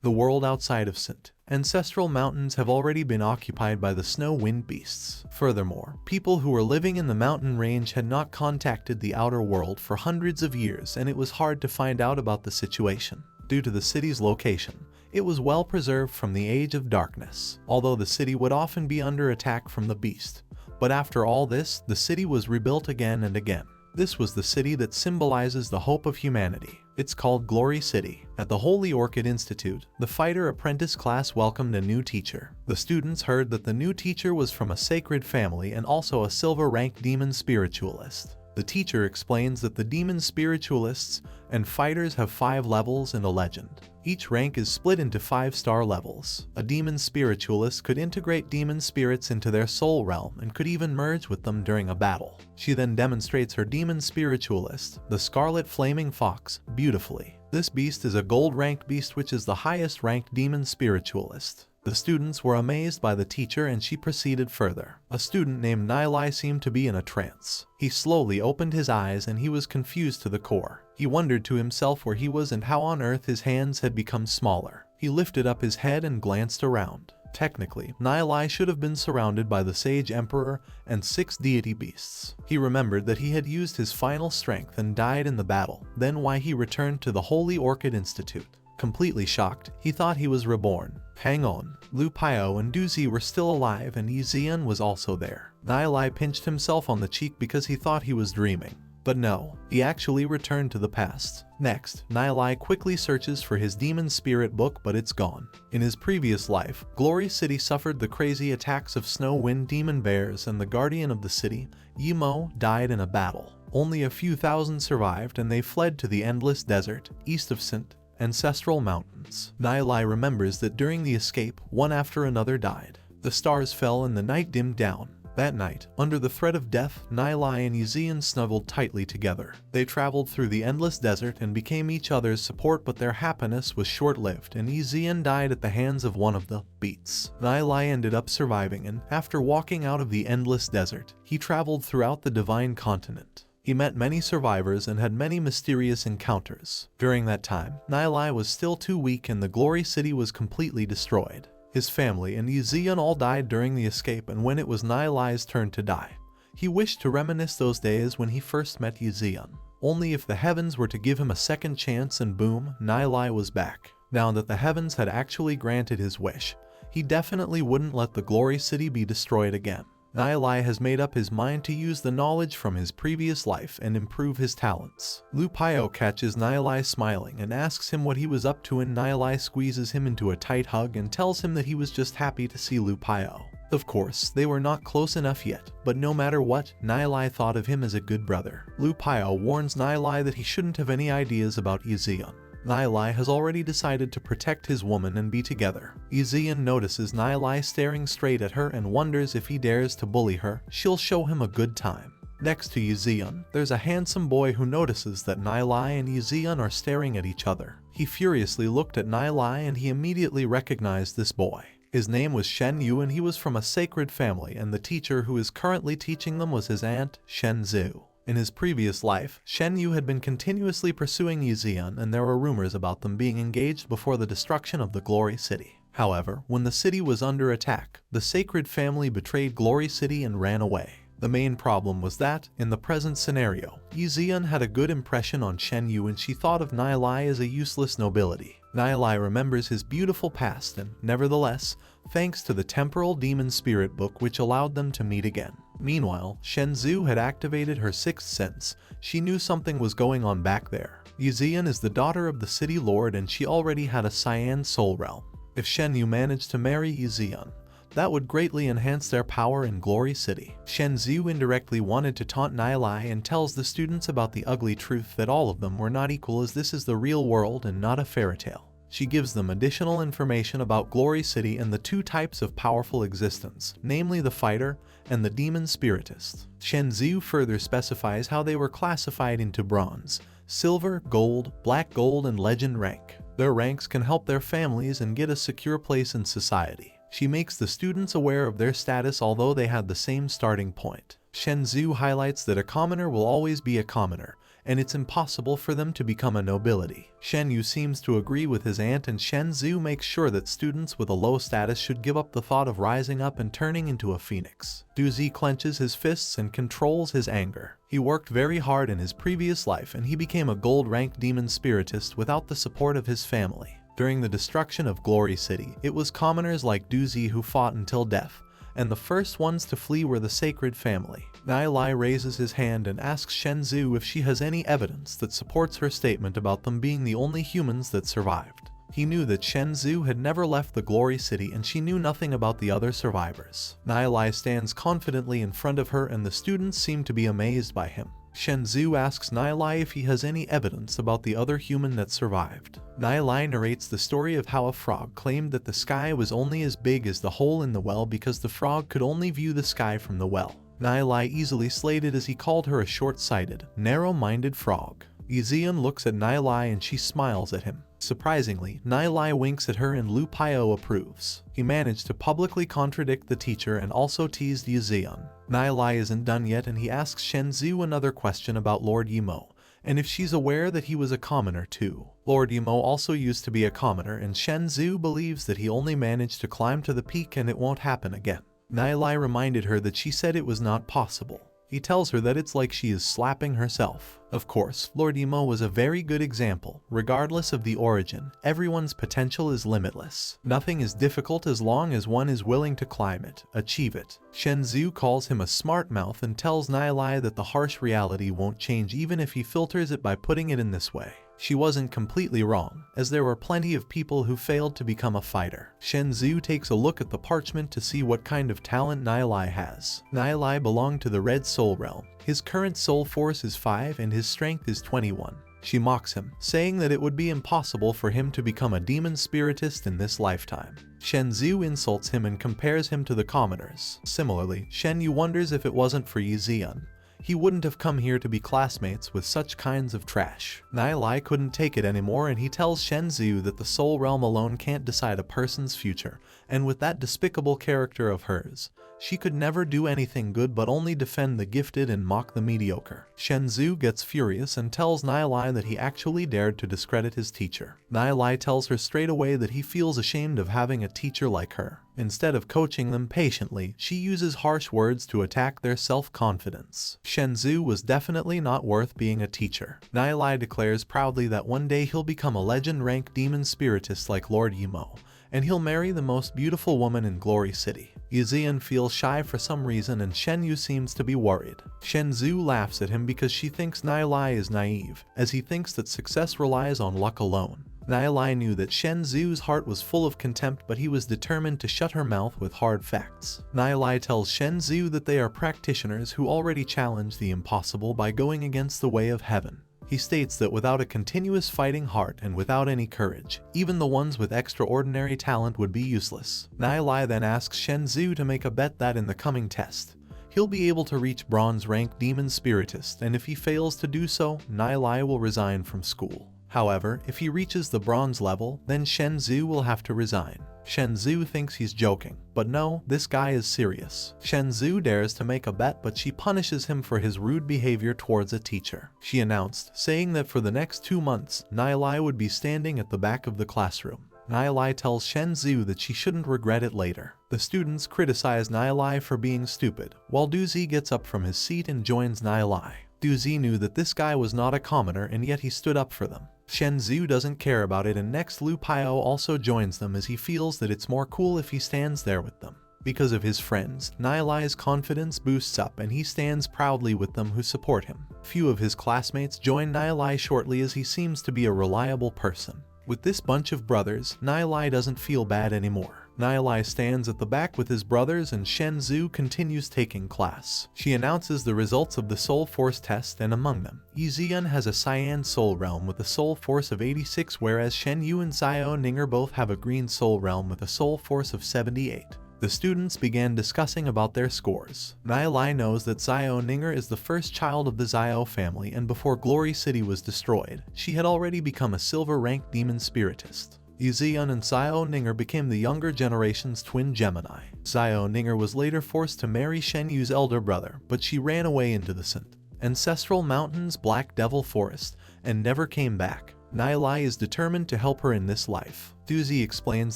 The world outside of St. Ancestral Mountains have already been occupied by the snow-wind beasts. Furthermore, people who were living in the mountain range had not contacted the outer world for hundreds of years, and it was hard to find out about the situation. Due to the city's location, it was well preserved from the Age of Darkness, although the city would often be under attack from the beast. But after all this, the city was rebuilt again and again. This was the city that symbolizes the hope of humanity. It's called Glory City. At the Holy Orchid Institute, the fighter apprentice class welcomed a new teacher. The students heard that the new teacher was from a sacred family and also a silver-ranked demon spiritualist. The teacher explains that the demon spiritualists and fighters have 5 levels and a legend. Each rank is split into 5-star levels. A demon spiritualist could integrate demon spirits into their soul realm and could even merge with them during a battle. She then demonstrates her demon spiritualist, the Scarlet Flaming Fox, beautifully. This beast is a gold-ranked beast, which is the highest-ranked demon spiritualist. The students were amazed by the teacher, and she proceeded further. A student named Nilai seemed to be in a trance. He slowly opened his eyes and he was confused to the core. He wondered to himself where he was and how on earth his hands had become smaller. He lifted up his head and glanced around. Technically, Nilai should have been surrounded by the Sage Emperor and 6 deity beasts. He remembered that he had used his final strength and died in the battle. Then why he returned to the Holy Orchid Institute. Completely shocked, he thought he was reborn. Hang on, Lu Pio and Duzi were still alive and Yixian was also there. Nilai pinched himself on the cheek because he thought he was dreaming. But no, he actually returned to the past. Next, Nilai quickly searches for his demon spirit book, but it's gone. In his previous life, Glory City suffered the crazy attacks of snow-wind demon bears, and the guardian of the city, Yimo, died in a battle. Only a few thousand survived and they fled to the endless desert, east of St. Ancestral Mountains. Nilai remembers that during the escape, one after another died. The stars fell and the night dimmed down. That night, under the threat of death, Nilai and Yixian snuggled tightly together. They traveled through the endless desert and became each other's support, but their happiness was short-lived and Yixian died at the hands of one of the beasts. Nilai ended up surviving, and after walking out of the endless desert, he traveled throughout the divine continent. He met many survivors and had many mysterious encounters. During that time, Nilai was still too weak and the Glory City was completely destroyed. His family and Yixian all died during the escape, and when it was Nilai's turn to die, he wished to reminisce those days when he first met Yixian. Only if the heavens were to give him a second chance, and boom, Nilai was back. Now that the heavens had actually granted his wish, he definitely wouldn't let the Glory City be destroyed again. Nilai has made up his mind to use the knowledge from his previous life and improve his talents. Lu Pio catches Nilai smiling and asks him what he was up to, and Nilai squeezes him into a tight hug and tells him that he was just happy to see Lu Pio. Of course, they were not close enough yet, but no matter what, Nilai thought of him as a good brother. Lu Pio warns Nilai that he shouldn't have any ideas about Yixian. Nilai has already decided to protect his woman and be together. Yixian notices Nilai staring straight at her and wonders if he dares to bully her, she'll show him a good time. Next to Yixian, there's a handsome boy who notices that Nilai and Yixian are staring at each other. He furiously looked at Nilai and he immediately recognized this boy. His name was Shen Yu and he was from a sacred family, and the teacher who is currently teaching them was his aunt, Shen Zhu. In his previous life, Shen Yu had been continuously pursuing Yixian, and there were rumors about them being engaged before the destruction of the Glory City. However, when the city was under attack, the sacred family betrayed Glory City and ran away. The main problem was that, in the present scenario, Yixian had a good impression on Shen Yu and she thought of Nilai as a useless nobility. Nilai remembers his beautiful past and, nevertheless, thanks to the temporal demon spirit book which allowed them to meet again. Meanwhile, Shen Zhu had activated her sixth sense. She knew something was going on back there. Yixian is the daughter of the city lord and she already had a cyan soul realm. If Shen Yu managed to marry Yixian, that would greatly enhance their power in Glory City. Shen Zhu indirectly wanted to taunt Nilai and tells the students about the ugly truth that all of them were not equal, as this is the real world and not a fairy tale. She gives them additional information about Glory City and the two types of powerful existence, namely the fighter and the demon spiritist. Shen Zhu further specifies how they were classified into bronze, silver, gold, black gold, and legend rank. Their ranks can help their families and get a secure place in society. She makes the students aware of their status although they had the same starting point. Shen Zhu highlights that a commoner will always be a commoner, and it's impossible for them to become a nobility. Shen Yu seems to agree with his aunt, and Shen Zhu makes sure that students with a low status should give up the thought of rising up and turning into a phoenix. Du Zi clenches his fists and controls his anger. He worked very hard in his previous life and he became a gold-ranked demon spiritist without the support of his family. During the destruction of Glory City, it was commoners like Du Zi who fought until death, and the first ones to flee were the Sacred Family. Nai Lai raises his hand and asks Shen Zhu if she has any evidence that supports her statement about them being the only humans that survived. He knew that Shen Zhu had never left the Glory City and she knew nothing about the other survivors. Nai Lai stands confidently in front of her and the students seem to be amazed by him. Shen Zhu asks Nai Lai if he has any evidence about the other human that survived. Nai Lai narrates the story of how a frog claimed that the sky was only as big as the hole in the well because the frog could only view the sky from the well. Nai Lai easily slayed it as he called her a short-sighted, narrow-minded frog. Yixian looks at Nai Lai and she smiles at him. Surprisingly, Nai Lai winks at her and Lu Piao approves. He managed to publicly contradict the teacher and also teased Yixian. Nai Lai isn't done yet and he asks Shen Zhu another question about Lord Yimo, and if she's aware that he was a commoner too. Lord Yimo also used to be a commoner and Shen Zhu believes that he only managed to climb to the peak and it won't happen again. Nai Lai reminded her that she said it was not possible. He tells her that it's like she is slapping herself. Of course, Lord Yimo was a very good example. Regardless of the origin, everyone's potential is limitless. Nothing is difficult as long as one is willing to climb it, achieve it. Shen Zhu calls him a smart mouth and tells Nai Lai that the harsh reality won't change even if he filters it by putting it in this way. She wasn't completely wrong, as there were plenty of people who failed to become a fighter. Shen Zhu takes a look at the parchment to see what kind of talent Nai Lai has. Nai Lai belonged to the Red Soul Realm. His current soul force is 5 and his strength is 21. She mocks him, saying that it would be impossible for him to become a demon spiritist in this lifetime. Shen Zhu insults him and compares him to the commoners. Similarly, Shen Yu wonders if it wasn't for Yixian, he wouldn't have come here to be classmates with such kinds of trash. Nai Lai couldn't take it anymore and he tells Shen Zhu that the soul realm alone can't decide a person's future, and with that despicable character of hers, she could never do anything good but only defend the gifted and mock the mediocre. Shen Zhu gets furious and tells Nai Lai that he actually dared to discredit his teacher. Nai Lai tells her straight away that he feels ashamed of having a teacher like her. Instead of coaching them patiently, she uses harsh words to attack their self-confidence. Shen Zhu was definitely not worth being a teacher. Nai Lai declares proudly that one day he'll become a legend-ranked demon spiritist like Lord Yimo, and he'll marry the most beautiful woman in Glory City. Yixian feels shy for some reason and Shen Yu seems to be worried. Shen Zhu laughs at him because she thinks Nai Lai is naive, as he thinks that success relies on luck alone. Nai Lai knew that Shen Zhu's heart was full of contempt, but he was determined to shut her mouth with hard facts. Nai Lai tells Shen Zhu that they are practitioners who already challenge the impossible by going against the way of heaven. He states that without a continuous fighting heart and without any courage, even the ones with extraordinary talent would be useless. Nai Lai then asks Shen Zhu to make a bet that in the coming test, he'll be able to reach bronze-rank demon spiritist, and if he fails to do so, Nai Lai will resign from school. However, if he reaches the bronze level, then Shen Zhu will have to resign. Shen Zhu thinks he's joking, but no, this guy is serious. Shen Zhu dares to make a bet, but she punishes him for his rude behavior towards a teacher. She announced, saying that for the next 2 months, Nai Lai would be standing at the back of the classroom. Nai Lai tells Shen Zhu that she shouldn't regret it later. The students criticize Nai Lai for being stupid, while Du Zi gets up from his seat and joins Nai Lai. Du Zi knew that this guy was not a commoner and yet he stood up for them. Shen Zhu doesn't care about it and next Lu Piao also joins them as he feels that it's more cool if he stands there with them. Because of his friends, Nai Lai's confidence boosts up and he stands proudly with them who support him. Few of his classmates join Nai Lai shortly as he seems to be a reliable person. With this bunch of brothers, Nai Lai doesn't feel bad anymore. Nai Lai stands at the back with his brothers and Shen Zhu continues taking class. She announces the results of the Soul Force test and among them, Yixian has a Cyan Soul Realm with a Soul Force of 86 whereas Shen Yu and Xiao Ninger both have a Green Soul Realm with a Soul Force of 78. The students began discussing about their scores. Nai Lai knows that Xiao Ninger is the first child of the Xiao family and before Glory City was destroyed, she had already become a silver-ranked demon spiritist. Yixian and Xiao Ninger became the younger generation's twin Gemini. Xiao Ninger was later forced to marry Shen Yu's elder brother, but she ran away into the Sint. ancestral mountains, Black Devil Forest, and never came back. Nilai is determined to help her in this life. Duzi explains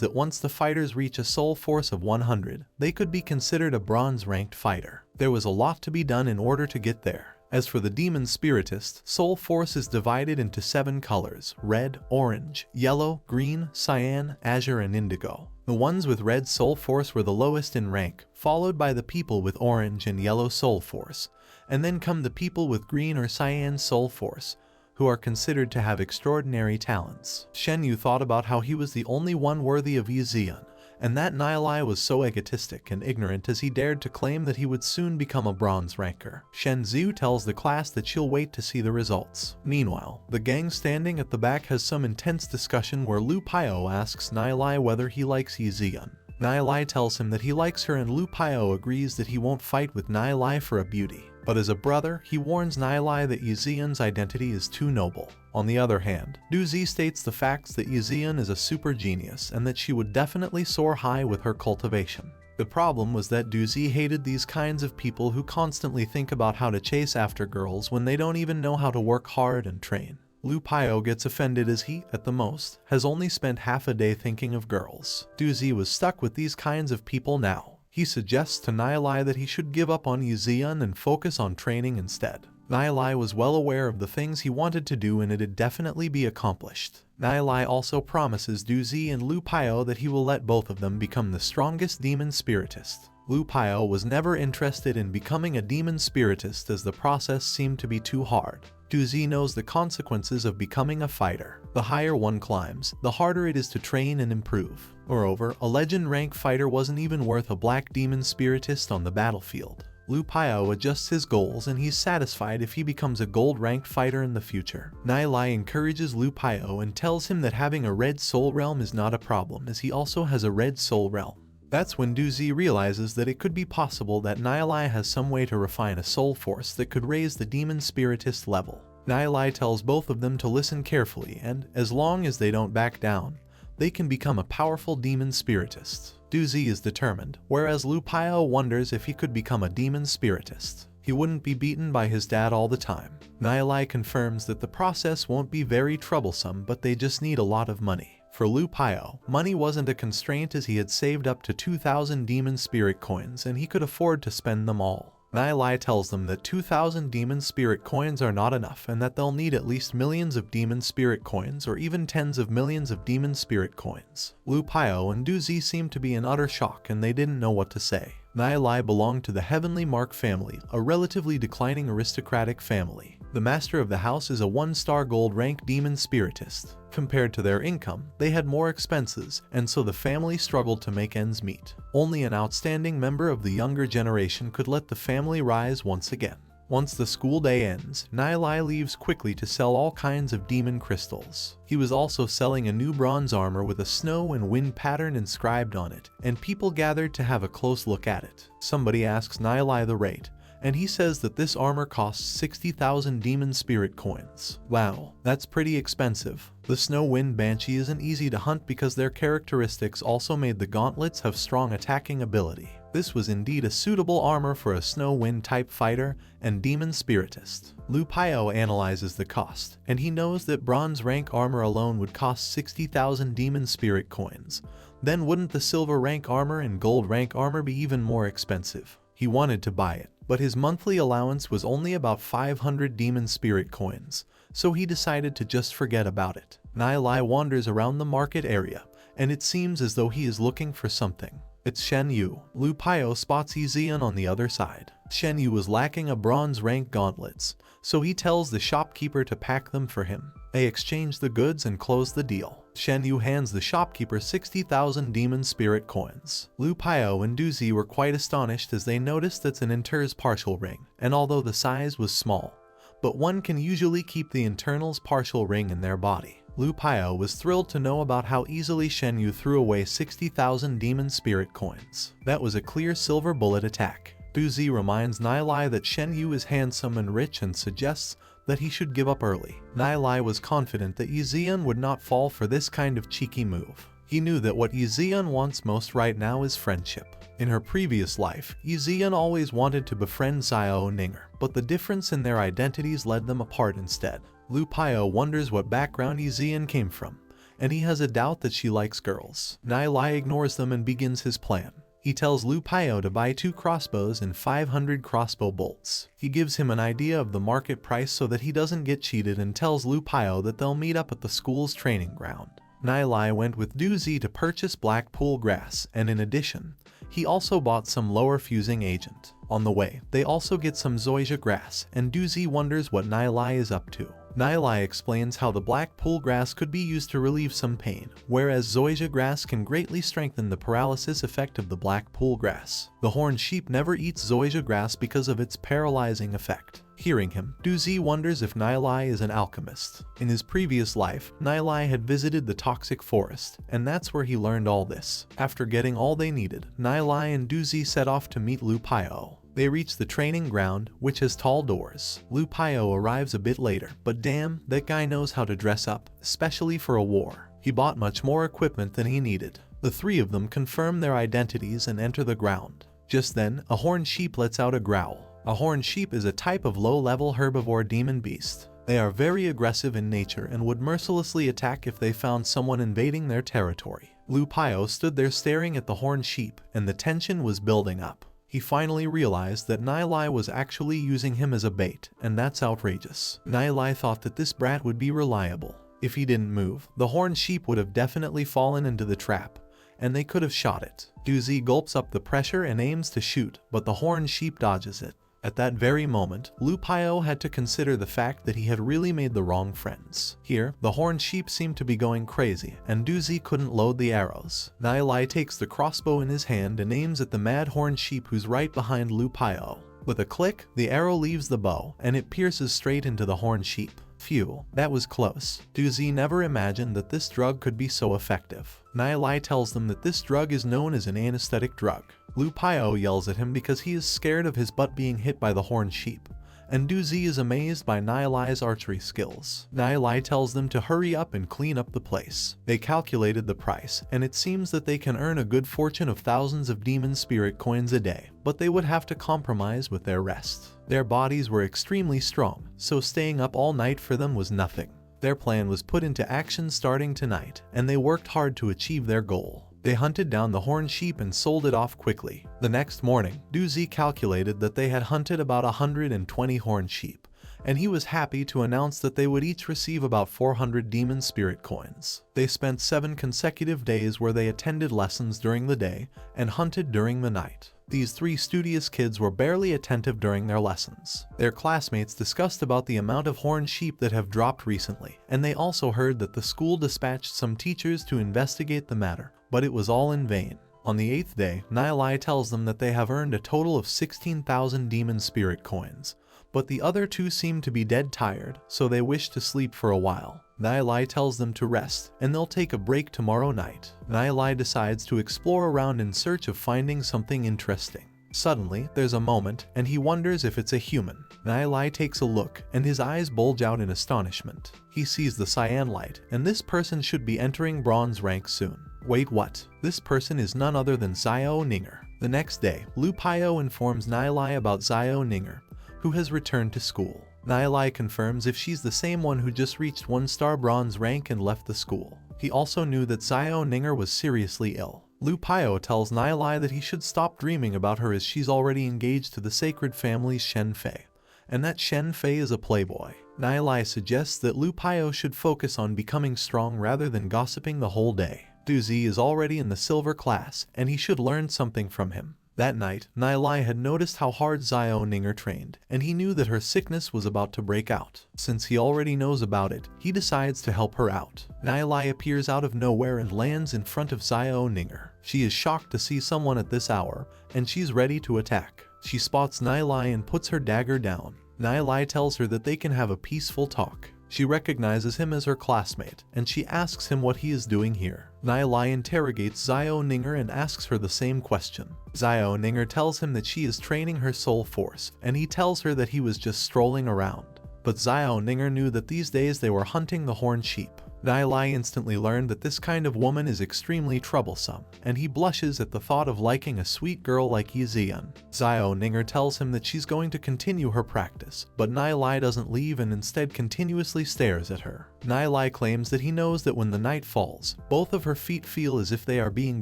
that once the fighters reach a soul force of 100, they could be considered a bronze-ranked fighter. There was a lot to be done in order to get there. As for the demon spiritist, soul force is divided into 7 colors: red, orange, yellow, green, cyan, azure, and indigo. The ones with red soul force were the lowest in rank, followed by the people with orange and yellow soul force, and then come the people with green or cyan soul force, who are considered to have extraordinary talents. Shen Yu thought about how he was the only one worthy of Yixian, and that Nilai was so egotistic and ignorant as he dared to claim that he would soon become a bronze ranker. Shen Zhu tells the class that she'll wait to see the results. Meanwhile, the gang standing at the back has some intense discussion where Lu Piao asks Nilai whether he likes Yixian. Nilai tells him that he likes her, and Lu Piao agrees that he won't fight with Nilai for a beauty. But as a brother, he warns Nilai that Yixian's identity is too noble. On the other hand, Duzi states the facts that Yixian is a super genius and that she would definitely soar high with her cultivation. The problem was that Duzi hated these kinds of people who constantly think about how to chase after girls when they don't even know how to work hard and train. Lu Piao gets offended as he, at the most, has only spent half a day thinking of girls. Duzi was stuck with these kinds of people now. He suggests to Nilai that he should give up on Yixian and focus on training instead. Nilai was well aware of the things he wanted to do, and it'd definitely be accomplished. Nilai also promises Duzi and Lu Piao that he will let both of them become the strongest demon spiritist. Lu Piao was never interested in becoming a demon spiritist as the process seemed to be too hard. Duzi knows the consequences of becoming a fighter. The higher one climbs, the harder it is to train and improve. Moreover, a legend rank fighter wasn't even worth a black demon spiritist on the battlefield. Lu Piao adjusts his goals, and he's satisfied if he becomes a gold-ranked fighter in the future. Nilai encourages Lu Piao and tells him that having a red soul realm is not a problem, as he also has a red soul realm. That's when Duzi realizes that it could be possible that Nilai has some way to refine a soul force that could raise the demon spiritist level. Nilai tells both of them to listen carefully, and, as long as they don't back down, they can become a powerful demon spiritist. Duzi is determined, whereas Lu Piao wonders if he could become a demon spiritist. He wouldn't be beaten by his dad all the time. Nilai confirms that the process won't be very troublesome, but they just need a lot of money. For Lu Piao, money wasn't a constraint, as he had saved up to 2,000 demon spirit coins and he could afford to spend them all. Nilai tells them that 2,000 demon spirit coins are not enough and that they'll need at least millions of demon spirit coins or even tens of millions of demon spirit coins. Lu Piao and Duzi seemed to be in utter shock and they didn't know what to say. Nilai belonged to the Heavenly Mark family, a relatively declining aristocratic family. The master of the house is a 1-star gold rank demon spiritist. Compared to their income, they had more expenses, and so the family struggled to make ends meet. Only an outstanding member of the younger generation could let the family rise once again. Once the school day ends, Nilai leaves quickly to sell all kinds of demon crystals. He was also selling a new bronze armor with a snow and wind pattern inscribed on it, and people gathered to have a close look at it. Somebody asks Nilai the rate, and he says that this armor costs 60,000 demon spirit coins. Wow, that's pretty expensive. The Snow Wind Banshee isn't easy to hunt because their characteristics also made the gauntlets have strong attacking ability. This was indeed a suitable armor for a Snow Wind type fighter and demon spiritist. Lu Piao analyzes the cost, and he knows that bronze rank armor alone would cost 60,000 demon spirit coins. Then wouldn't the silver rank armor and gold rank armor be even more expensive? He wanted to buy it, but his monthly allowance was only about 500 demon spirit coins, so he decided to just forget about it. Nilai wanders around the market area, and it seems as though he is looking for something. It's Shen Yu. Lu Piao spots Yixian on the other side. Shen Yu was lacking a bronze rank gauntlets, so he tells the shopkeeper to pack them for him. They exchange the goods and close the deal. Shen Yu hands the shopkeeper 60,000 demon spirit coins. Lu Piao and Duzi were quite astonished as they noticed it's an Inter's partial ring, and although the size was small, but one can usually keep the internal's partial ring in their body. Lu Piao was thrilled to know about how easily Shen Yu threw away 60,000 demon spirit coins. That was a clear silver bullet attack. Duzi reminds Nilai that Shen Yu is handsome and rich and suggests that he should give up early. Nilai was confident that Yixian would not fall for this kind of cheeky move. He knew that what Yixian wants most right now is friendship. In her previous life, Yixian always wanted to befriend Xiao Ninger, but the difference in their identities led them apart instead. Lu Pio wonders what background Yixian came from, and he has a doubt that she likes girls. Nai Lai ignores them and begins his plan. He tells Lu Pio to buy 2 crossbows and 500 crossbow bolts. He gives him an idea of the market price so that he doesn't get cheated and tells Lu Pio that they'll meet up at the school's training ground. Nai Lai went with Du Zi to purchase black pool grass, and in addition, he also bought some lower fusing agent. On the way, they also get some zoysia grass, and Du Zi wonders what Nai Lai is up to. Nai Lai explains how the black pool grass could be used to relieve some pain, whereas zoysia grass can greatly strengthen the paralysis effect of the black pool grass. The horned sheep never eats zoysia grass because of its paralyzing effect. Hearing him, Du Zi wonders if Nai Lai is an alchemist. In his previous life, Nai Lai had visited the toxic forest, and that's where he learned all this. After getting all they needed, Nai Lai and Du Zi set off to meet Lu Pio. They reach the training ground, which has tall doors. Lu Pio arrives a bit later, but damn, that guy knows how to dress up, especially for a war. He bought much more equipment than he needed. The 3 of them confirm their identities and enter the ground. Just then, a horned sheep lets out a growl. A horned sheep is a type of low-level herbivore demon beast. They are very aggressive in nature and would mercilessly attack if they found someone invading their territory. Lu Pio stood there staring at the horned sheep, and the tension was building up. He finally realized that Nai Lai was actually using him as a bait, and that's outrageous. Nai Lai thought that this brat would be reliable. If he didn't move, the horned sheep would have definitely fallen into the trap, and they could have shot it. Du Zi gulps up the pressure and aims to shoot, but the horned sheep dodges it. At that very moment, Lu Pio had to consider the fact that he had really made the wrong friends. Here, the horned sheep seemed to be going crazy, and Du Zi couldn't load the arrows. Nai Lai takes the crossbow in his hand and aims at the mad horned sheep who's right behind Lu Pio. With a click, the arrow leaves the bow, and it pierces straight into the horned sheep. Phew, that was close. Du Zi never imagined that this drug could be so effective. Nai Lai tells them that this drug is known as an anesthetic drug. Lu Pio yells at him because he is scared of his butt being hit by the horned sheep, and Du Zi is amazed by Nai Lai's archery skills. Nai Lai tells them to hurry up and clean up the place. They calculated the price, and it seems that they can earn a good fortune of thousands of demon spirit coins a day, but they would have to compromise with their rest. Their bodies were extremely strong, so staying up all night for them was nothing. Their plan was put into action starting tonight, and they worked hard to achieve their goal. They hunted down the horned sheep and sold it off quickly. The next morning, Du Zi calculated that they had hunted about 120 horned sheep, and he was happy to announce that they would each receive about 400 demon spirit coins. They spent 7 consecutive days where they attended lessons during the day and hunted during the night. These 3 studious kids were barely attentive during their lessons. Their classmates discussed about the amount of horned sheep that have dropped recently, and they also heard that the school dispatched some teachers to investigate the matter, but it was all in vain. On the 8th day, Nai Lai tells them that they have earned a total of 16,000 demon spirit coins, but the other 2 seem to be dead tired, so they wish to sleep for a while. Nai Lai tells them to rest, and they'll take a break tomorrow night. Nai Lai decides to explore around in search of finding something interesting. Suddenly, there's a moment, and he wonders if it's a human. Nai Lai takes a look, and his eyes bulge out in astonishment. He sees the cyan light, and this person should be entering bronze rank soon. Wait, what? This person is none other than Xiao Ninger. The next day, Lu Pio informs Nai Lai about Xiao Ninger, who has returned to school. Nai Lai confirms if she's the same one who just reached 1-star bronze rank and left the school. He also knew that Xiao Ninger was seriously ill. Lu Pio tells Nai Lai that he should stop dreaming about her as she's already engaged to the sacred family's Shen Fei, and that Shen Fei is a playboy. Nai Lai suggests that Lu Pio should focus on becoming strong rather than gossiping the whole day. Du Zi is already in the silver class, and he should learn something from him. That night, Nai Lai had noticed how hard Xiao Ninger trained, and he knew that her sickness was about to break out. Since he already knows about it, he decides to help her out. Nai Lai appears out of nowhere and lands in front of Xiao Ninger. She is shocked to see someone at this hour, and she's ready to attack. She spots Nai Lai and puts her dagger down. Nai Lai tells her that they can have a peaceful talk. She recognizes him as her classmate, and she asks him what he is doing here. Nai Lai interrogates Xiao Ninger and asks her the same question. Xiao Ninger tells him that she is training her soul force, and he tells her that he was just strolling around. But Xiao Ninger knew that these days they were hunting the horned sheep. Nai instantly learned that this kind of woman is extremely troublesome, and he blushes at the thought of liking a sweet girl like Yizian. Xiao Ninger tells him that she's going to continue her practice, but Nai doesn't leave and instead continuously stares at her. Nai claims that he knows that when the night falls, both of her feet feel as if they are being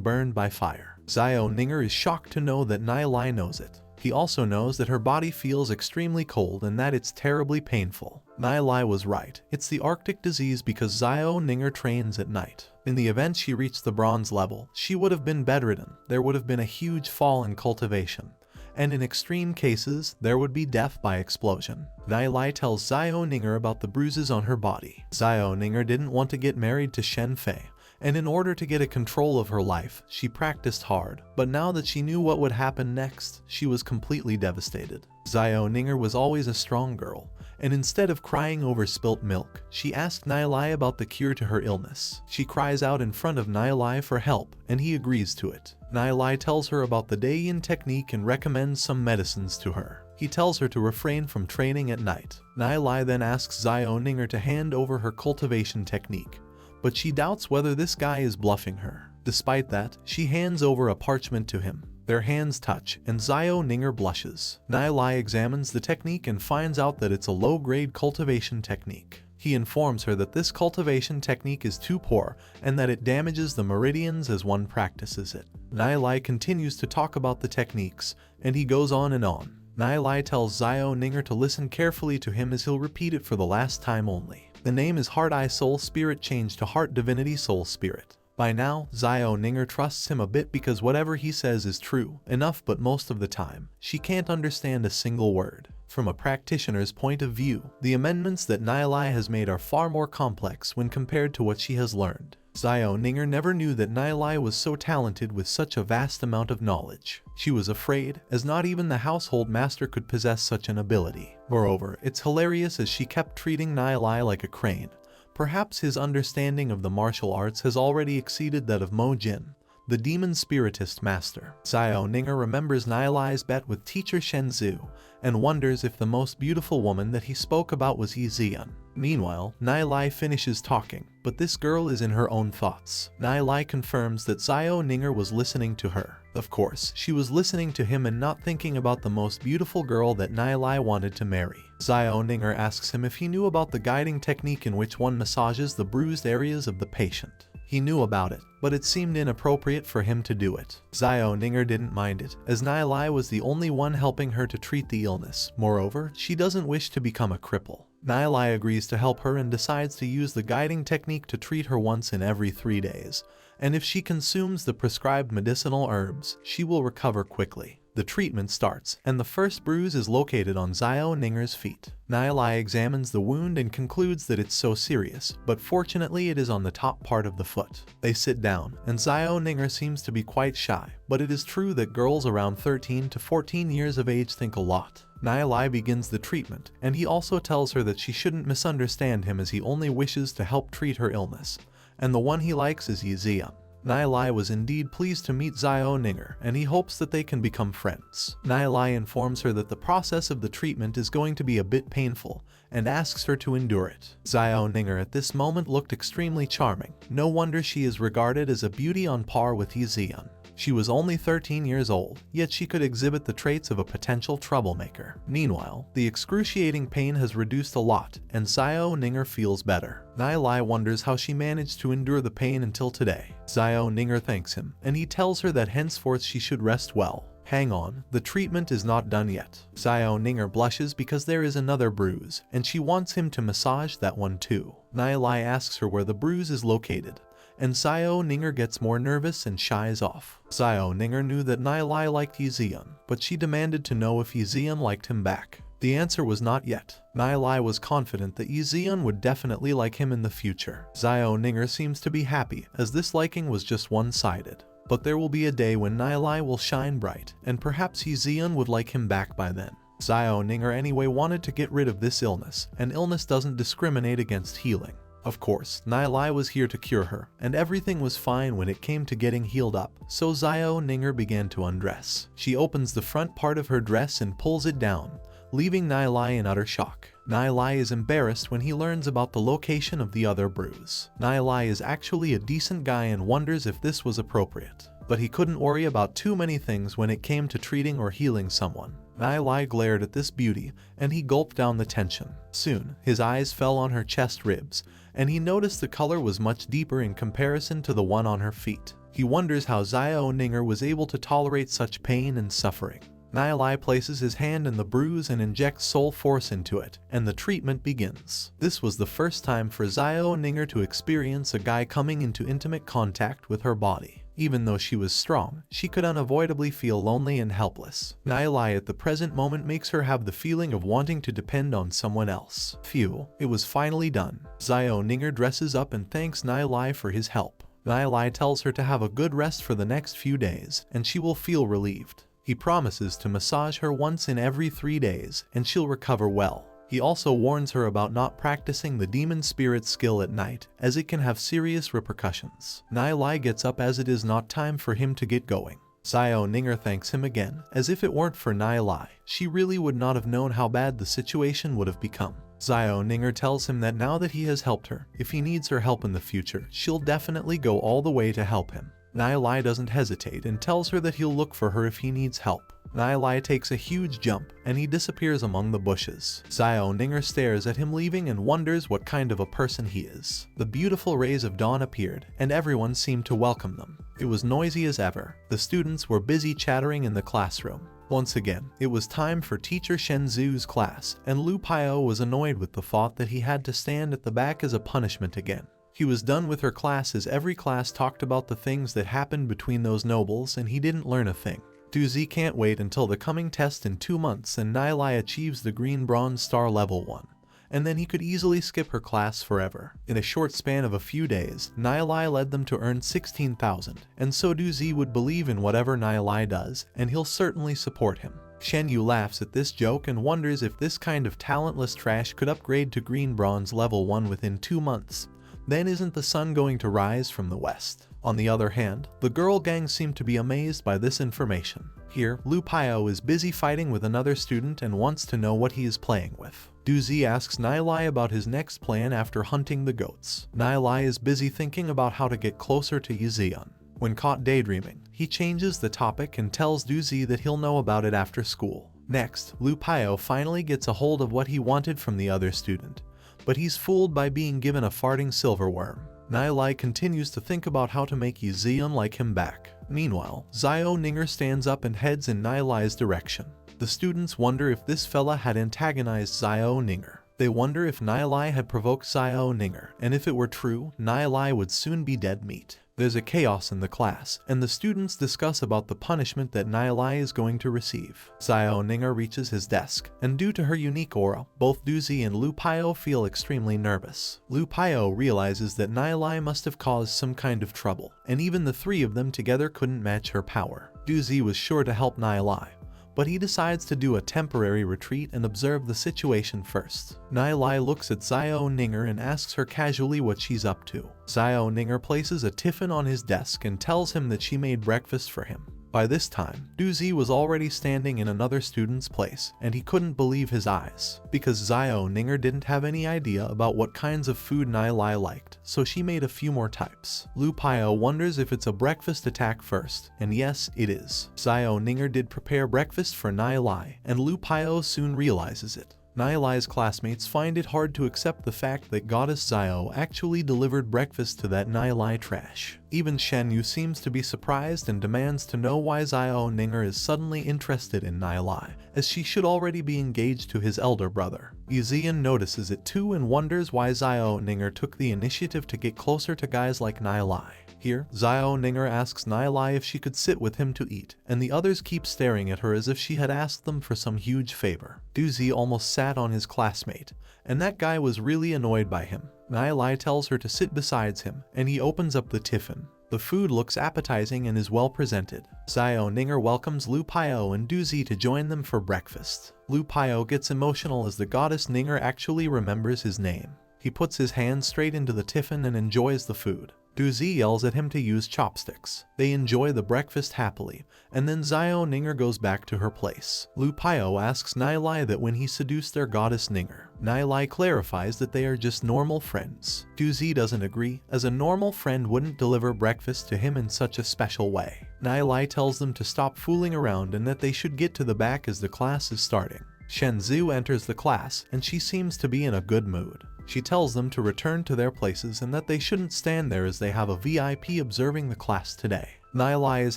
burned by fire. Xiao Ninger is shocked to know that Nai knows it. He also knows that her body feels extremely cold and that it's terribly painful. Nai was right. It's the Arctic disease because Xiao Ninger trains at night. In the event she reached the bronze level, she would have been bedridden. There would have been a huge fall in cultivation. And in extreme cases, there would be death by explosion. Nai tells Xiao Ninger about the bruises on her body. Xiao Ninger didn't want to get married to Shen Fei, and in order to get a control of her life, she practiced hard. But now that she knew what would happen next, she was completely devastated. Xiao Ninger was always a strong girl, and instead of crying over spilt milk, she asked Nai about the cure to her illness. She cries out in front of Nai for help, and he agrees to it. Nai tells her about the Daiyin technique and recommends some medicines to her. He tells her to refrain from training at night. Nai then asks Xiao Ninger to hand over her cultivation technique, but she doubts whether this guy is bluffing her. Despite that, she hands over a parchment to him. Their hands touch, and Xiao Ninger blushes. Nai examines the technique and finds out that it's a low-grade cultivation technique. He informs her that this cultivation technique is too poor and that it damages the meridians as one practices it. Nai continues to talk about the techniques, and he goes on and on. Nai tells Xiao Ninger to listen carefully to him as he'll repeat it for the last time only. The name is Heart Eye Soul Spirit changed to Heart Divinity Soul Spirit. By now, Xiao Ninger trusts him a bit because whatever he says is true enough, but most of the time, she can't understand a single word. From a practitioner's point of view, the amendments that Nai has made are far more complex when compared to what she has learned. Xiao Ninger never knew that Nai was so talented with such a vast amount of knowledge. She was afraid, as not even the household master could possess such an ability. Moreover, it's hilarious as she kept treating Nai like a crane. Perhaps his understanding of the martial arts has already exceeded that of Mo Jin, the demon spiritist master. Xiao Ninger remembers Nai's bet with teacher Shen Zhu and wonders if the most beautiful woman that he spoke about was Yizian. Meanwhile, Nai finishes talking, but this girl is in her own thoughts. Nai confirms that Xiao Ninger was listening to her. Of course, she was listening to him and not thinking about the most beautiful girl that Nai wanted to marry. Xiao Ninger asks him if he knew about the guiding technique in which one massages the bruised areas of the patient. He knew about it, but it seemed inappropriate for him to do it. Xiao Ninger didn't mind it, as Nai was the only one helping her to treat the illness. Moreover, she doesn't wish to become a cripple. Nai agrees to help her and decides to use the guiding technique to treat her once in every 3 days. And if she consumes the prescribed medicinal herbs, she will recover quickly. The treatment starts, and the first bruise is located on Xiao Ninger's feet. Nai examines the wound and concludes that it's so serious, but fortunately it is on the top part of the foot. They sit down, and Xiao Ninger seems to be quite shy, but it is true that girls around 13 to 14 years of age think a lot. Nai begins the treatment, and he also tells her that she shouldn't misunderstand him as he only wishes to help treat her illness, and the one he likes is Yizian. Nai was indeed pleased to meet Xiao Ninger, and he hopes that they can become friends. Nai informs her that the process of the treatment is going to be a bit painful, and asks her to endure it. Xiao Ninger at this moment looked extremely charming. No wonder she is regarded as a beauty on par with Yizian. She was only 13 years old, yet she could exhibit the traits of a potential troublemaker. Meanwhile, the excruciating pain has reduced a lot, and Xiao Ninger feels better. Nai wonders how she managed to endure the pain until today. Xiao Ninger thanks him, and he tells her that henceforth she should rest well. Hang on, the treatment is not done yet. Xiao Ninger blushes because there is another bruise, and she wants him to massage that one too. Nai asks her where the bruise is located, and Xiao Ninger gets more nervous and shies off. Xiao Ninger knew that Nai liked Yizian, but she demanded to know if Yizian liked him back. The answer was not yet. Nai was confident that Yizian would definitely like him in the future. Xiao Ninger seems to be happy, as this liking was just one-sided. But there will be a day when Nai will shine bright, and perhaps Yizian would like him back by then. Xiao Ninger anyway wanted to get rid of this illness, and illness doesn't discriminate against healing. Of course, Nai was here to cure her, and everything was fine when it came to getting healed up, so Xiao Ninger began to undress. She opens the front part of her dress and pulls it down, leaving Nai in utter shock. Nai is embarrassed when he learns about the location of the other brews. Nai is actually a decent guy and wonders if this was appropriate. But he couldn't worry about too many things when it came to treating or healing someone. Nai glared at this beauty, and he gulped down the tension. Soon, his eyes fell on her chest ribs, and he noticed the color was much deeper in comparison to the one on her feet. He wonders how Xiao Ninger was able to tolerate such pain and suffering. Nai places his hand in the bruise and injects soul force into it, and the treatment begins. This was the first time for Xiao Ninger to experience a guy coming into intimate contact with her body. Even though she was strong, she could unavoidably feel lonely and helpless. Nai at the present moment makes her have the feeling of wanting to depend on someone else. Phew, it was finally done. Xiao Ninger dresses up and thanks Nai for his help. Nai tells her to have a good rest for the next few days, and she will feel relieved. He promises to massage her once in every 3 days, and she'll recover well. He also warns her about not practicing the demon spirit skill at night, as it can have serious repercussions. Nai gets up as it is not time for him to get going. Xiao Ninger thanks him again, as if it weren't for Nai, she really would not have known how bad the situation would have become. Xiao Ninger tells him that now that he has helped her, if he needs her help in the future, she'll definitely go all the way to help him. Nai doesn't hesitate and tells her that he'll look for her if he needs help. Nai takes a huge jump, and he disappears among the bushes. Xiao Ninger stares at him leaving and wonders what kind of a person he is. The beautiful rays of dawn appeared, and everyone seemed to welcome them. It was noisy as ever. The students were busy chattering in the classroom. Once again, it was time for teacher Shenzu's class, and Lu Piao was annoyed with the thought that he had to stand at the back as a punishment again. He was done with her class as every class talked about the things that happened between those nobles and he didn't learn a thing. Duzi can't wait until the coming test in 2 months and Nai achieves the green bronze star level 1. And then he could easily skip her class forever. In a short span of a few days, Nai led them to earn 16,000, and so Duzi would believe in whatever Nai does, and he'll certainly support him. Shen Yu laughs at this joke and wonders if this kind of talentless trash could upgrade to green bronze level 1 within 2 months. Then isn't the sun going to rise from the west? On the other hand, the girl gang seemed to be amazed by this information. Here, Lu Piao is busy fighting with another student and wants to know what he is playing with. Duzi asks Nai about his next plan after hunting the goats. Nai is busy thinking about how to get closer to Yizian. When caught daydreaming, he changes the topic and tells Duzi that he'll know about it after school. Next, Lu Piao finally gets a hold of what he wanted from the other student, but he's fooled by being given a farting silverworm. Nai continues to think about how to make Yizian like him back. Meanwhile, Xiao Ninger stands up and heads in Nai's direction. The students wonder if this fella had antagonized Xiao Ninger. They wonder if Nai had provoked Xiao Ninger, and if it were true, Nai would soon be dead meat. There's a chaos in the class, and the students discuss about the punishment that Nai is going to receive. Xiao Ninger reaches his desk, and due to her unique aura, both Duzi and Lu Piao feel extremely nervous. Lu Piao realizes that Nai must have caused some kind of trouble, and even the 3 of them together couldn't match her power. Duzi was sure to help Nai, but he decides to do a temporary retreat and observe the situation first. Nai looks at Xiao Ninger and asks her casually what she's up to. Xiao Ninger places a tiffin on his desk and tells him that she made breakfast for him. By this time, Duzi was already standing in another student's place, and he couldn't believe his eyes. Because Xiao Ninger didn't have any idea about what kinds of food Nai liked, so she made a few more types. Lu Piao wonders if it's a breakfast attack first, and yes, it is. Xiao Ninger did prepare breakfast for Nai, and Lu Piao soon realizes it. Nai's classmates find it hard to accept the fact that Goddess Xiao actually delivered breakfast to that Nai trash. Even Shen Yu seems to be surprised and demands to know why Xiao Ninger is suddenly interested in Nai, as she should already be engaged to his elder brother. Yizian notices it too and wonders why Xiao Ninger took the initiative to get closer to guys like Nai. Here, Xiao Ninger asks Nai if she could sit with him to eat, and the others keep staring at her as if she had asked them for some huge favor. Duzi almost sat on his classmate, and that guy was really annoyed by him. Nai tells her to sit beside him, and he opens up the tiffin. The food looks appetizing and is well presented. Xiao Ninger welcomes Lu Piao and Duzi to join them for breakfast. Lu Piao gets emotional as the goddess Ninger actually remembers his name. He puts his hand straight into the tiffin and enjoys the food. Duzi yells at him to use chopsticks. They enjoy the breakfast happily, and then Xiao Ninger goes back to her place. Lu Piao asks Nai that when he seduced their goddess Ninger, Nai clarifies that they are just normal friends. Duzi doesn't agree, as a normal friend wouldn't deliver breakfast to him in such a special way. Nai tells them to stop fooling around and that they should get to the back as the class is starting. Shenzhou enters the class, and she seems to be in a good mood. She tells them to return to their places and that they shouldn't stand there as they have a VIP observing the class today. Nai is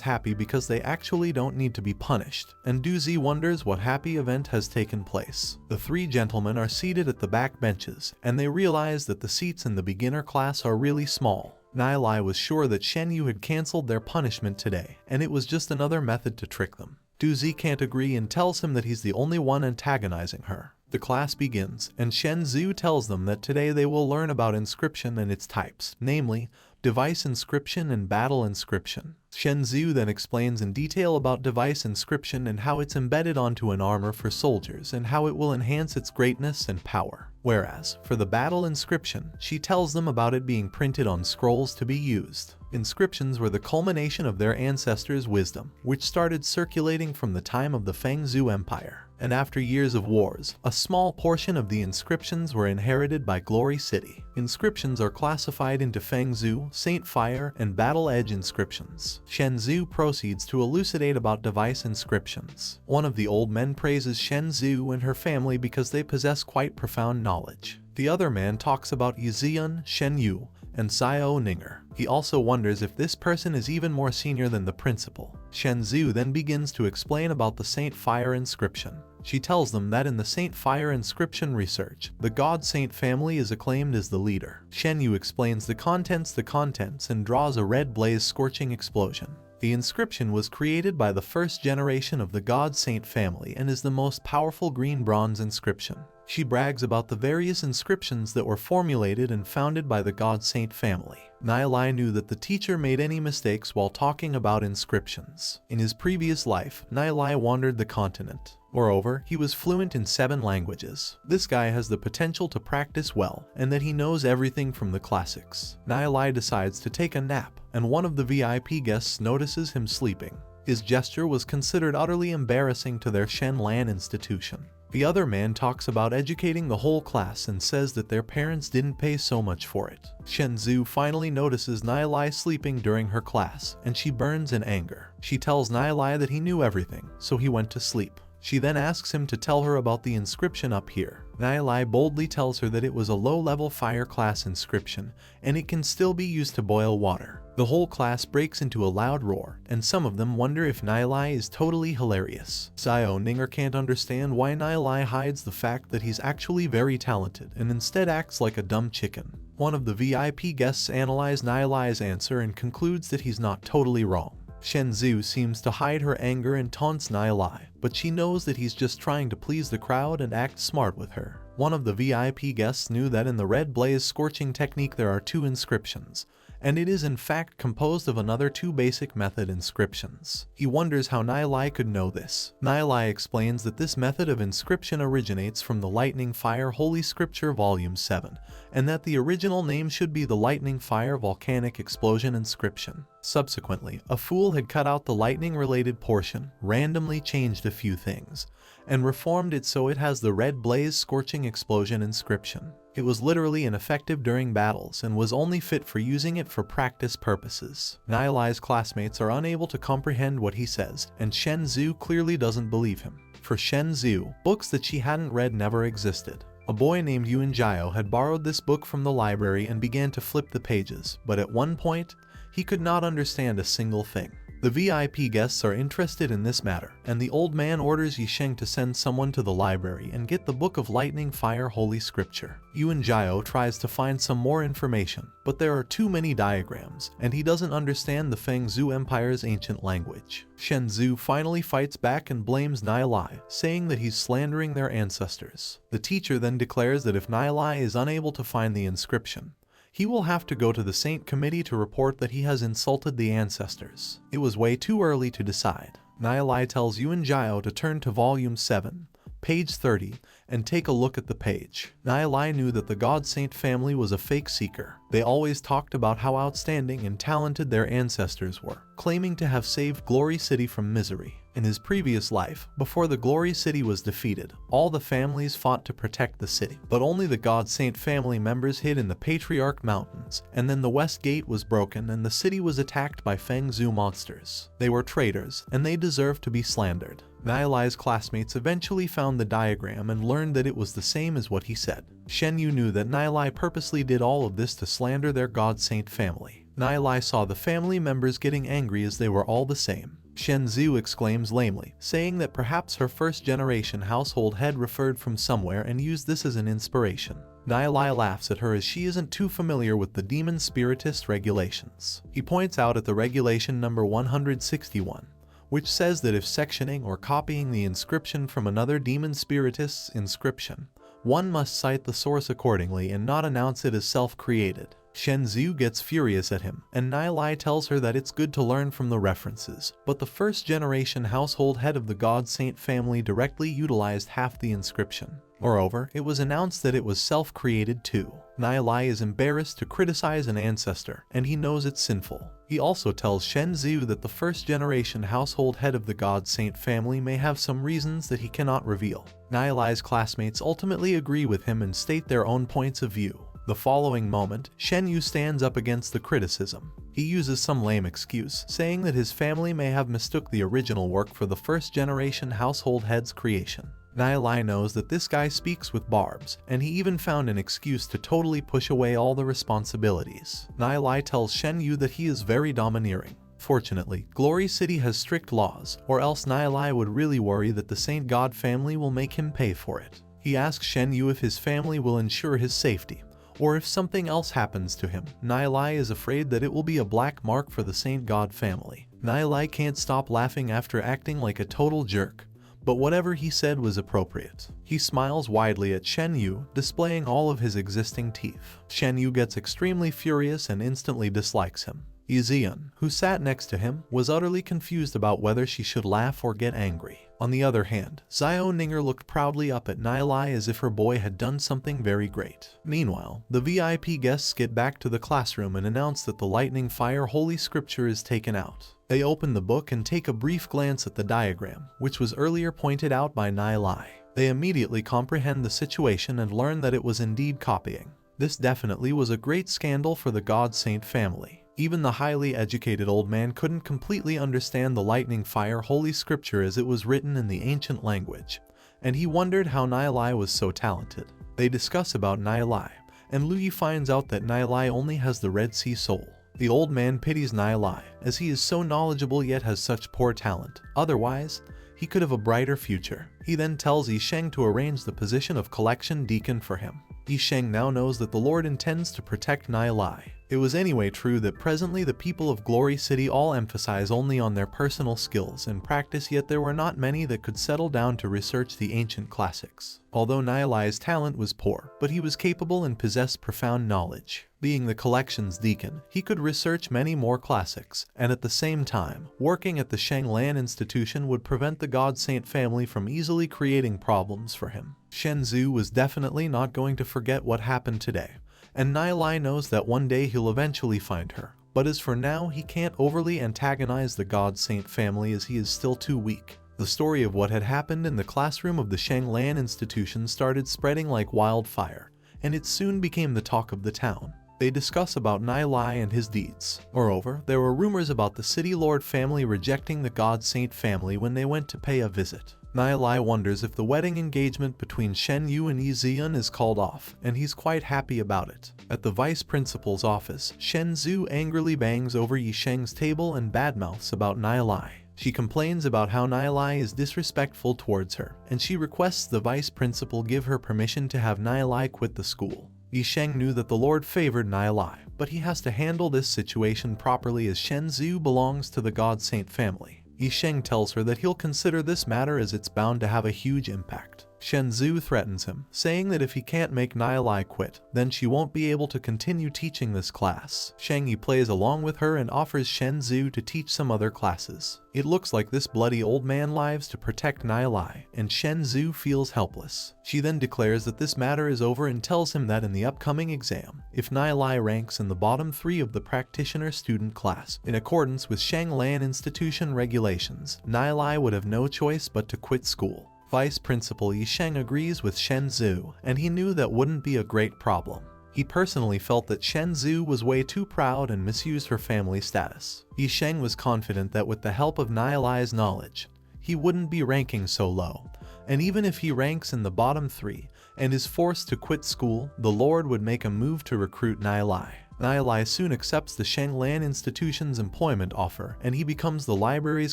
happy because they actually don't need to be punished, and Duzi wonders what happy event has taken place. The three gentlemen are seated at the back benches, and they realize that the seats in the beginner class are really small. Nai was sure that Shen Yu had cancelled their punishment today, and it was just another method to trick them. Duzi can't agree and tells him that he's the only one antagonizing her. The class begins, and Shenzhou tells them that today they will learn about inscription and its types, namely, device inscription and battle inscription. Shenzhou then explains in detail about device inscription and how it's embedded onto an armor for soldiers and how it will enhance its greatness and power. Whereas, for the battle inscription, she tells them about it being printed on scrolls to be used. Inscriptions were the culmination of their ancestors' wisdom, which started circulating from the time of the Fengzhou Empire. And after years of wars, a small portion of the inscriptions were inherited by Glory City. Inscriptions are classified into Fengzhou, Saint Fire, and Battle Edge inscriptions. Shenzhou proceeds to elucidate about device inscriptions. One of the old men praises Shenzhou and her family because they possess quite profound knowledge. The other man talks about Yizian, Shen Yu, and Xiao Ninger. He also wonders if this person is even more senior than the principal. Shenzhou then begins to explain about the Saint Fire inscription. She tells them that in the Saint Fire inscription research, the God Saint family is acclaimed as the leader. Shen Yu explains the contents and draws a red blaze scorching explosion. The inscription was created by the first generation of the God Saint family and is the most powerful green bronze inscription. She brags about the various inscriptions that were formulated and founded by the God Saint family. Nai knew that the teacher made any mistakes while talking about inscriptions. In his previous life, Nai wandered the continent. Moreover, he was fluent in 7 languages. This guy has the potential to practice well, and that he knows everything from the classics. Nai decides to take a nap, and one of the VIP guests notices him sleeping. His gesture was considered utterly embarrassing to their Shenlan institution. The other man talks about educating the whole class and says that their parents didn't pay so much for it. Shenzhou finally notices Nai sleeping during her class, and she burns in anger. She tells Nai that he knew everything, so he went to sleep. She then asks him to tell her about the inscription up here. Nai boldly tells her that it was a low-level fire class inscription, and it can still be used to boil water. The whole class breaks into a loud roar, and some of them wonder if Nai is totally hilarious. Xiao Ninger can't understand why Nai hides the fact that he's actually very talented and instead acts like a dumb chicken. One of the VIP guests analyzes Nai's answer and concludes that he's not totally wrong. Shenzhou seems to hide her anger and taunts Nai, but she knows that he's just trying to please the crowd and act smart with her. One of the VIP guests knew that in the red blaze scorching technique there are 2 inscriptions, and it is in fact composed of another 2 basic method inscriptions. He wonders how Nai could know this. Nai explains that this method of inscription originates from the Lightning Fire Holy Scripture Volume 7, and that the original name should be the Lightning Fire Volcanic Explosion Inscription. Subsequently, a fool had cut out the lightning-related portion, randomly changed a few things, and reformed it so it has the red blaze scorching explosion inscription. It was literally ineffective during battles and was only fit for using it for practice purposes. Nai's classmates are unable to comprehend what he says, and Shenzhou clearly doesn't believe him. For Shenzhou, books that she hadn't read never existed. A boy named Yuan Jiao had borrowed this book from the library and began to flip the pages, but at one point, he could not understand a single thing. The VIP guests are interested in this matter, and the old man orders Yisheng to send someone to the library and get the Book of Lightning Fire Holy Scripture. Yuan Jiao tries to find some more information, but there are too many diagrams, and he doesn't understand the Fengzhou Empire's ancient language. Shenzhou finally fights back and blames Nai, saying that he's slandering their ancestors. The teacher then declares that if Nai is unable to find the inscription, he will have to go to the Saint Committee to report that he has insulted the ancestors. It was way too early to decide. Nai tells Yuan Jiao to turn to Volume 7, page 30, and take a look at the page. Nai knew that the God Saint family was a fake seeker. They always talked about how outstanding and talented their ancestors were, claiming to have saved Glory City from misery. In his previous life, before the Glory City was defeated, all the families fought to protect the city, but only the God Saint family members hid in the Patriarch Mountains, and then the West Gate was broken and the city was attacked by Feng Zhu monsters. They were traitors, and they deserved to be slandered. Nai classmates eventually found the diagram and learned that it was the same as what he said. Shen Yu knew that Nai purposely did all of this to slander their God Saint family. Nai saw the family members getting angry as they were all the same. Shen Zhu exclaims lamely, saying that perhaps her first-generation household head referred from somewhere and used this as an inspiration. Nai laughs at her as she isn't too familiar with the demon spiritist regulations. He points out at the regulation number 161, which says that if sectioning or copying the inscription from another demon spiritist's inscription, one must cite the source accordingly and not announce it as self-created. Shen Zhu gets furious at him, and Nai tells her that it's good to learn from the references, but the first-generation household head of the God Saint family directly utilized half the inscription. Moreover, it was announced that it was self-created too. Nai is embarrassed to criticize an ancestor, and he knows it's sinful. He also tells Shen Zhu that the first-generation household head of the God Saint family may have some reasons that he cannot reveal. Nai's classmates ultimately agree with him and state their own points of view. The following moment, Shen Yu stands up against the criticism. He uses some lame excuse, saying that his family may have mistook the original work for the first-generation household head's creation. Nai knows that this guy speaks with barbs, and he even found an excuse to totally push away all the responsibilities. Nai tells Shen Yu that he is very domineering. Fortunately, Glory City has strict laws, or else Nai would really worry that the Saint God family will make him pay for it. He asks Shen Yu if his family will ensure his safety, or if something else happens to him. Nai is afraid that it will be a black mark for the Saint God family. Nai can't stop laughing after acting like a total jerk, but whatever he said was appropriate. He smiles widely at Shen Yu, displaying all of his existing teeth. Shen Yu gets extremely furious and instantly dislikes him. Yizian, who sat next to him, was utterly confused about whether she should laugh or get angry. On the other hand, Xiao Ninger looked proudly up at Nai as if her boy had done something very great. Meanwhile, the VIP guests get back to the classroom and announce that the lightning fire holy scripture is taken out. They open the book and take a brief glance at the diagram, which was earlier pointed out by Nai. They immediately comprehend the situation and learn that it was indeed copying. This definitely was a great scandal for the God Saint family. Even the highly educated old man couldn't completely understand the lightning fire holy scripture as it was written in the ancient language, and he wondered how Nai was so talented. They discuss about Nai, and Lu Yi finds out that Nai only has the Red Sea soul. The old man pities Nai, as he is so knowledgeable yet has such poor talent. Otherwise, he could have a brighter future. He then tells Yisheng to arrange the position of collection deacon for him. Yisheng now knows that the Lord intends to protect Nai. It was anyway true that presently the people of Glory City all emphasize only on their personal skills and practice, yet there were not many that could settle down to research the ancient classics. Although Nai's talent was poor, but he was capable and possessed profound knowledge. Being the collections deacon, he could research many more classics, and at the same time, working at the Shanglan Institution would prevent the God Saint family from easily creating problems for him. Shen Zhu was definitely not going to forget what happened today, and Nai knows that one day he'll eventually find her. But as for now, he can't overly antagonize the God Saint family as he is still too weak. The story of what had happened in the classroom of the Shanglan Institution started spreading like wildfire, and it soon became the talk of the town. They discuss about Nai and his deeds. Moreover, there were rumors about the City Lord family rejecting the God Saint family when they went to pay a visit. Nai wonders if the wedding engagement between Shen Yu and Yizian is called off, and he's quite happy about it. At the vice principal's office, Shen Zhu angrily bangs over Yisheng's table and badmouths about Nai. She complains about how Nai is disrespectful towards her, and she requests the vice principal give her permission to have Nai quit the school. Yisheng knew that the Lord favored Nai, but he has to handle this situation properly as Shen Zhu belongs to the God Saint family. Yisheng tells her that he'll consider this matter as it's bound to have a huge impact. Shenzhou threatens him, saying that if he can't make Nilai quit, then she won't be able to continue teaching this class. Shangyi plays along with her and offers Shenzhou to teach some other classes. It looks like this bloody old man lives to protect Nilai, and Shenzhou feels helpless. She then declares that this matter is over and tells him that in the upcoming exam, if Nilai ranks in the bottom 3 of the practitioner student class, in accordance with Shanglan institution regulations, Nilai would have no choice but to quit school. Vice Principal Yisheng agrees with Shenzhou, and he knew that wouldn't be a great problem. He personally felt that Shenzhou was way too proud and misused her family status. Yisheng was confident that with the help of Nilai's knowledge, he wouldn't be ranking so low, and even if he ranks in the bottom 3 and is forced to quit school, the Lord would make a move to recruit Nilai. Nilai soon accepts the Shanglan institution's employment offer, and he becomes the library's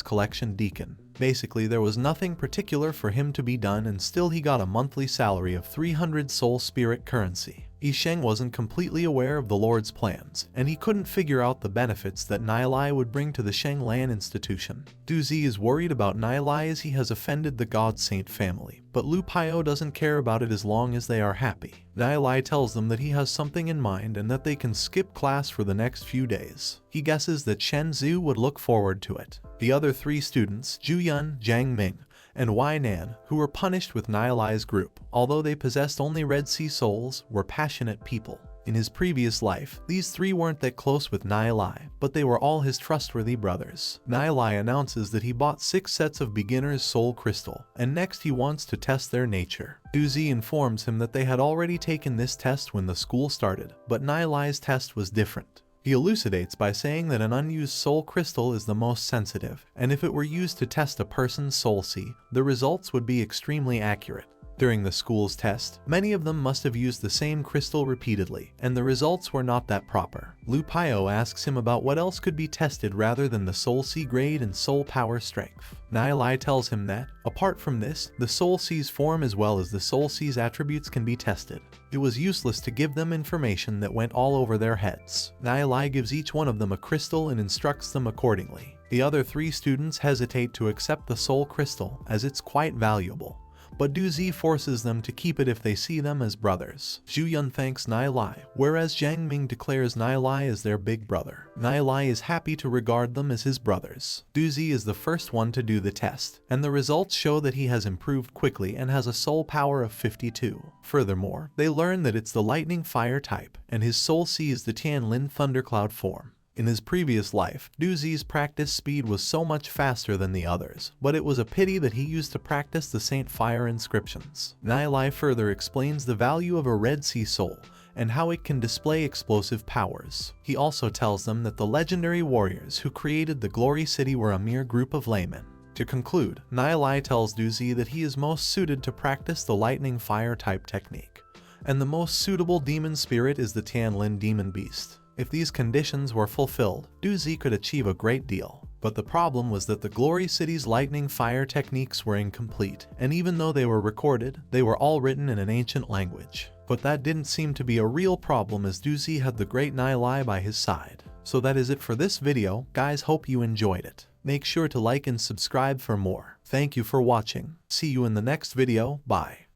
collection deacon. Basically, there was nothing particular for him to be done, and still he got a monthly salary of 300 soul spirit currency. Yisheng wasn't completely aware of the Lord's plans, and he couldn't figure out the benefits that Nilai would bring to the Shanglan institution. Duzi is worried about Nilai as he has offended the God Saint family, but Lu Piao doesn't care about it as long as they are happy. Nilai tells them that he has something in mind and that they can skip class for the next few days. He guesses that Shenzhou would look forward to it. The other 3 students, Juyun, Jiang Ming, and Wai Nan, who were punished with Nilai's group, although they possessed only Red Sea souls, were passionate people. In his previous life, these 3 weren't that close with Nilai, but they were all his trustworthy brothers. Nilai announces that he bought 6 sets of beginner's soul crystal, and next he wants to test their nature. Duzi informs him that they had already taken this test when the school started, but Nilai's test was different. He elucidates by saying that an unused soul crystal is the most sensitive, and if it were used to test a person's soul sea, the results would be extremely accurate. During the school's test, many of them must have used the same crystal repeatedly, and the results were not that proper. Lu Piao asks him about what else could be tested rather than the soul sea grade and soul power strength. Nilai tells him that, apart from this, the soul sea's form as well as the soul sea's attributes can be tested. It was useless to give them information that went all over their heads. Nilai gives each one of them a crystal and instructs them accordingly. The other 3 students hesitate to accept the soul crystal as it's quite valuable, but Duzi forces them to keep it if they see them as brothers. Zhu thanks Nilai, whereas Jiang Ming declares Nilai as their big brother. Nilai is happy to regard them as his brothers. Duzi is the first one to do the test, and the results show that he has improved quickly and has a soul power of 52. Furthermore, they learn that it's the lightning fire type, and his soul sees the Tianlin thundercloud form. In his previous life, Duzi's practice speed was so much faster than the others, but it was a pity that he used to practice the Saint Fire inscriptions. Nilai further explains the value of a Red Sea soul and how it can display explosive powers. He also tells them that the legendary warriors who created the Glory City were a mere group of laymen. To conclude, Nilai tells Duzi that he is most suited to practice the lightning fire type technique, and the most suitable demon spirit is the Tianlin demon beast. If these conditions were fulfilled, Duzi could achieve a great deal. But the problem was that the Glory City's lightning fire techniques were incomplete, and even though they were recorded, they were all written in an ancient language. But that didn't seem to be a real problem as Duzi had the great Nilai by his side. So that is it for this video, guys. Hope you enjoyed it. Make sure to like and subscribe for more. Thank you for watching. See you in the next video. Bye.